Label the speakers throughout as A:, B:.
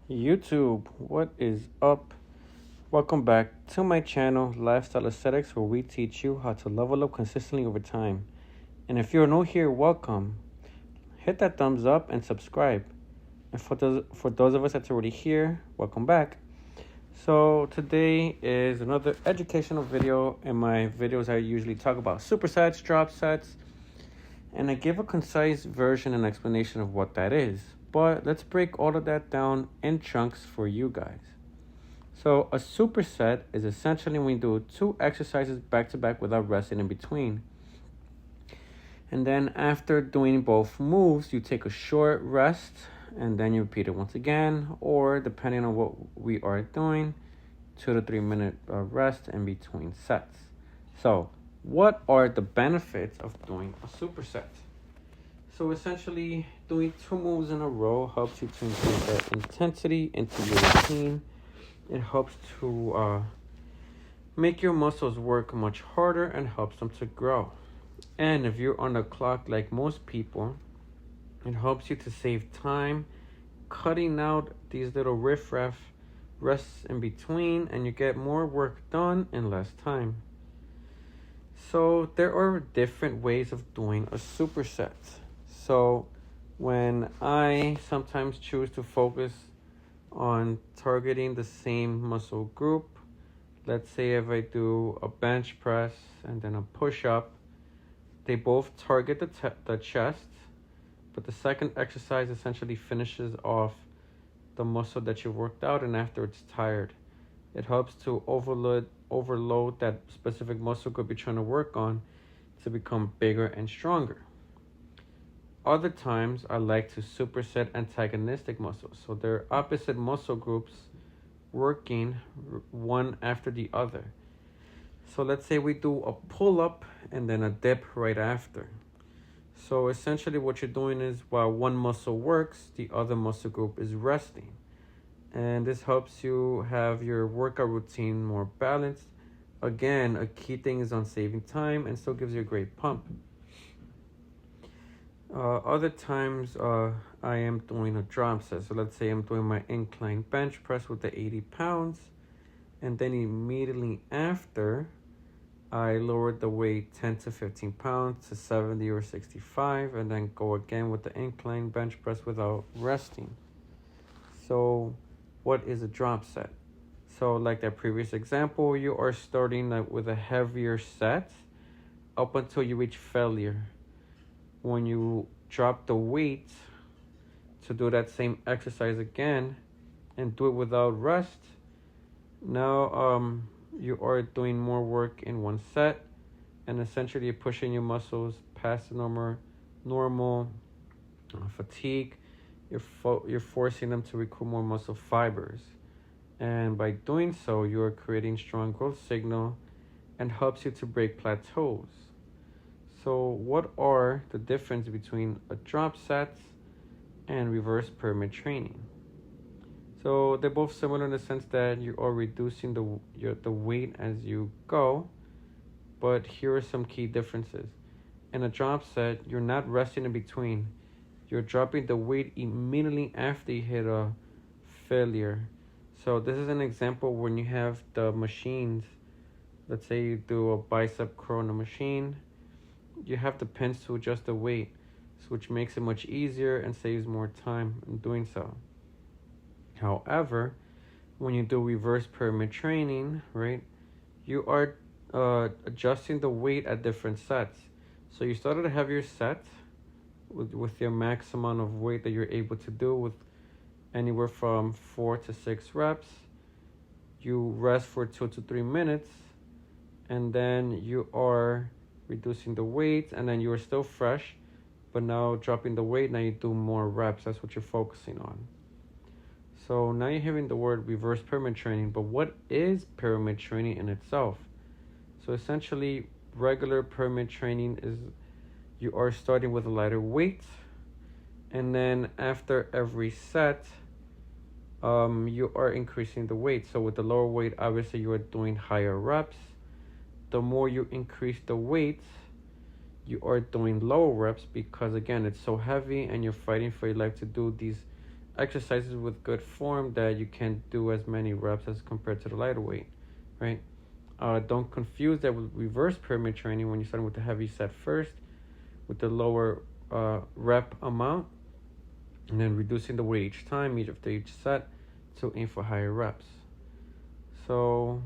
A: YouTube, what is up? Welcome back to my channel, Lifestyle Aesthetics, where we teach you how to level up consistently over time. And if you're new here, welcome. Hit that thumbs up and subscribe. And for those of us that's already here, welcome back. So today is another educational video. In my videos, I usually talk about supersets, drop sets, and I give a concise version and explanation of what that is. But let's break all of that down in chunks for you guys. So a superset is essentially when we do two exercises back to back without resting in between. And then after doing both moves, you take a short rest and then you repeat it once again, or depending on what we are doing, 2 to 3 minute rest in between sets. So what are the benefits of doing a superset? So essentially, doing two moves in a row helps you to increase that intensity into your routine. It helps to make your muscles work much harder and helps them to grow. And if you're on the clock like most people, it helps you to save time, cutting out these little riffraff rests in between, and you get more work done in less time. So there are different ways of doing a superset. So when I sometimes choose to focus on targeting the same muscle group, let's say if I do a bench press and then a push-up, they both target the chest, but the second exercise essentially finishes off the muscle that you worked out, and after it's tired. It helps to overload that specific muscle group you're trying to work on to become bigger and stronger. Other times, I like to superset antagonistic muscles. So they're opposite muscle groups working one after the other. So let's say we do a pull-up and then a dip right after. So essentially what you're doing is while one muscle works, the other muscle group is resting. And this helps you have your workout routine more balanced. Again, a key thing is on saving time and still gives you a great pump. Other times I am doing a drop set. So let's say I'm doing my incline bench press with the 80 pounds. And then immediately after, I lowered the weight 10 to 15 pounds to 70 or 65. And then go again with the incline bench press without resting. So what is a drop set? So like that previous example, you are starting with a heavier set up until you reach failure. When you drop the weight to do that same exercise again and do it without rest, now you are doing more work in one set, and essentially you're pushing your muscles past the normal fatigue. You're forcing them to recruit more muscle fibers, and by doing so you are creating strong growth signal and helps you to break plateaus. So what are the difference between a drop set and reverse pyramid training? So they're both similar in the sense that you are reducing the weight as you go, but here are some key differences. In a drop set, you're not resting in between. You're dropping the weight immediately after you hit a failure. So this is an example when you have the machines. Let's say you do a bicep curl on a machine. You have the pins to adjust the weight, which makes it much easier and saves more time in doing so. However, when you do reverse pyramid training, right, you are adjusting the weight at different sets. So you start at a heavier set with your max amount of weight that you're able to do with anywhere from 4 to 6 reps. You rest for 2 to 3 minutes, and then you are reducing the weight, and then you are still fresh, but now dropping the weight. Now you do more reps. That's what you're focusing on. So now you're hearing the word reverse pyramid training, but what is pyramid training in itself? So essentially, regular pyramid training is you are starting with a lighter weight, and then after every set, you are increasing the weight. So with the lower weight, obviously you are doing higher reps. The more you increase the weight, you are doing lower reps because again, it's so heavy and you're fighting for your life to do these exercises with good form that you can't do as many reps as compared to the lighter weight, right? Don't confuse that with reverse pyramid training when you're starting with the heavy set first, with the lower rep amount, and then reducing the weight each time, after each set, to aim for higher reps. So,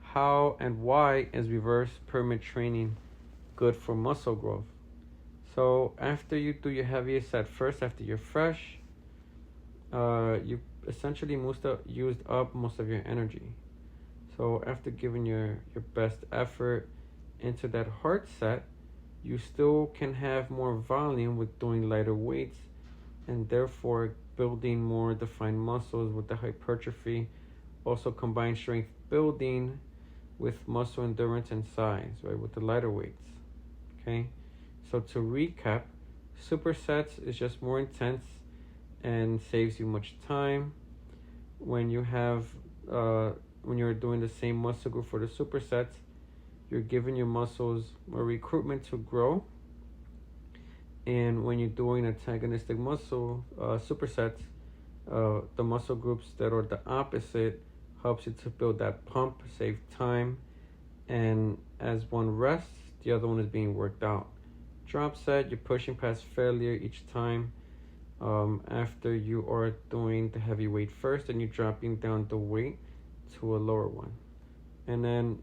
A: how and why is reverse pyramid training good for muscle growth? So, after you do your heaviest set first, after you're fresh, you essentially used up most of your energy. So after giving your best effort into that hard set, you still can have more volume with doing lighter weights, and therefore building more defined muscles with the hypertrophy. Also combine strength building with muscle endurance and size, right, with the lighter weights. Okay, so to recap, supersets is just more intense and saves you much time. When you have when you're doing the same muscle group for the supersets, you're giving your muscles more recruitment to grow. And when you're doing antagonistic muscle supersets, the muscle groups that are the opposite helps you to build that pump, save time, and as one rests, the other one is being worked out. Drop set, you're pushing past failure each time. After you are doing the heavy weight first, and you're dropping down the weight to a lower one. And then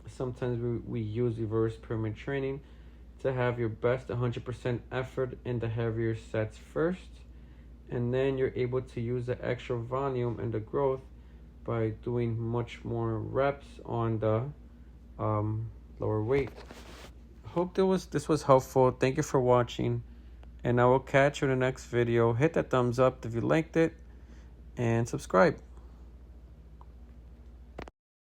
A: sometimes we use reverse pyramid training to have your best 100% effort in the heavier sets first, and then you're able to use the extra volume and the growth by doing much more reps on the lower weight. Hope this was helpful. Thank you for watching, and I will catch you in the next video. Hit that thumbs up if you liked it, and subscribe.